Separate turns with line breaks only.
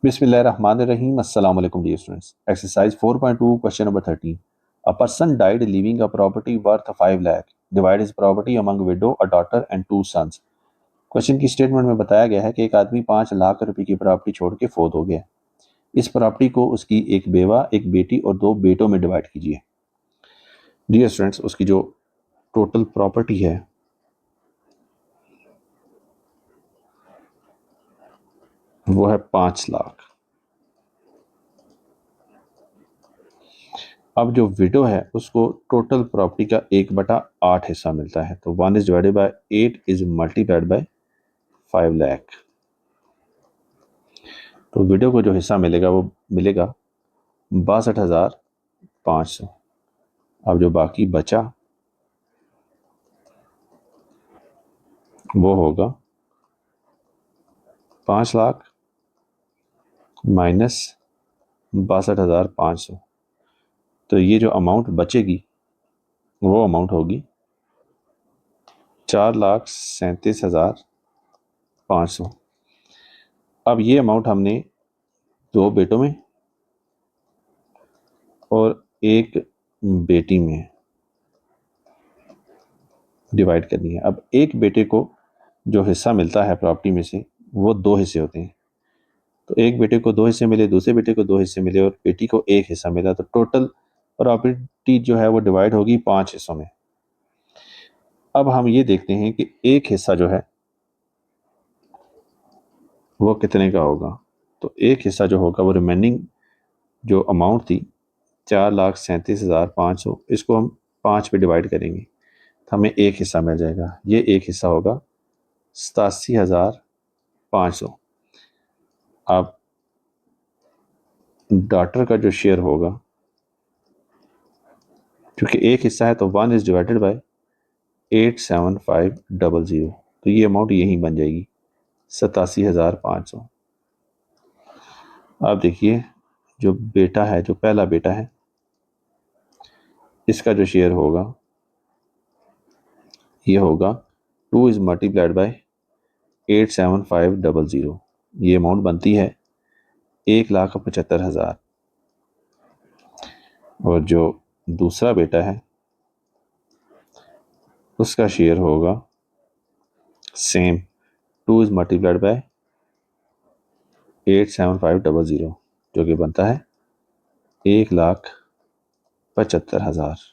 Bismillahirrahmanirrahim. Assalamu alaikum, dear students. Exercise 4.2, question number 13. A person died leaving a property worth 5 lakh. Divide his property among widow, a daughter and 2 sons. Question की statement में बताया गया है कि एक आदमी 5 लाख रुपए की प्रॉपर्टी छोड़ के फोत हो गया। इस प्रॉपर्टी को उसकी एक बेवा, एक बेटी और 2 बेटों में डिवाइड कीजिए। डियर स्टूडेंट्स, उसकी जो टोटल प्रॉपर्टी है वो है 5 लाख। अब जो विडो है उसको टोटल प्रॉपर्टी का 1/8 हिस्सा मिलता है, तो 1 is divided by 8 is multiplied by 5 lakh. तो विडो को जो हिस्सा मिलेगा वो मिलेगा 62,500। अब जो बाकी बचा वो होगा 5 लाख माइनस 62,500। तो ये जो अमाउंट बचेगी वो अमाउंट होगी 4,37,500। अब ये अमाउंट हमने 2 बेटों में और एक बेटी में डिवाइड करनी है। अब एक बेटे को जो हिस्सा मिलता है प्रॉपर्टी में से वो 2 हिस्से होते हैं, तो एक बेटे को 2 हिस्से मिले, दूसरे बेटे को 2 हिस्से मिले और बेटी को 1 हिस्सा मिला, तो टोटल प्रॉपर्टी जो है वो डिवाइड होगी 5 हिस्सों में। अब हम ये देखते हैं कि एक हिस्सा जो है वो कितने का होगा। तो एक हिस्सा जो होगा वो रिमेनिंग जो अमाउंट थी 4,37,500, इसको हम 5 पे डिवाइड करेंगे तो हमें एक हिस्सा मिल जाएगा। ये एक हिस्सा होगा 87,500। अब डॉटर का जो शेयर होगा, क्योंकि एक हिस्सा है तो 1 इज डिवाइडेड बाय 87500, तो ये अमाउंट यहीं बन जाएगी 87,500। अब देखिए जो बेटा है, जो पहला बेटा है, इसका जो शेयर होगा ये होगा 2 इज मल्टीप्लाइड बाय 87500। ये अमाउंट बनती है 1,75,000। और जो दूसरा बेटा है उसका शेयर होगा सेम 2 इज मल्टीप्लाइड बाय 87500, जो कि बनता है 1,75,000।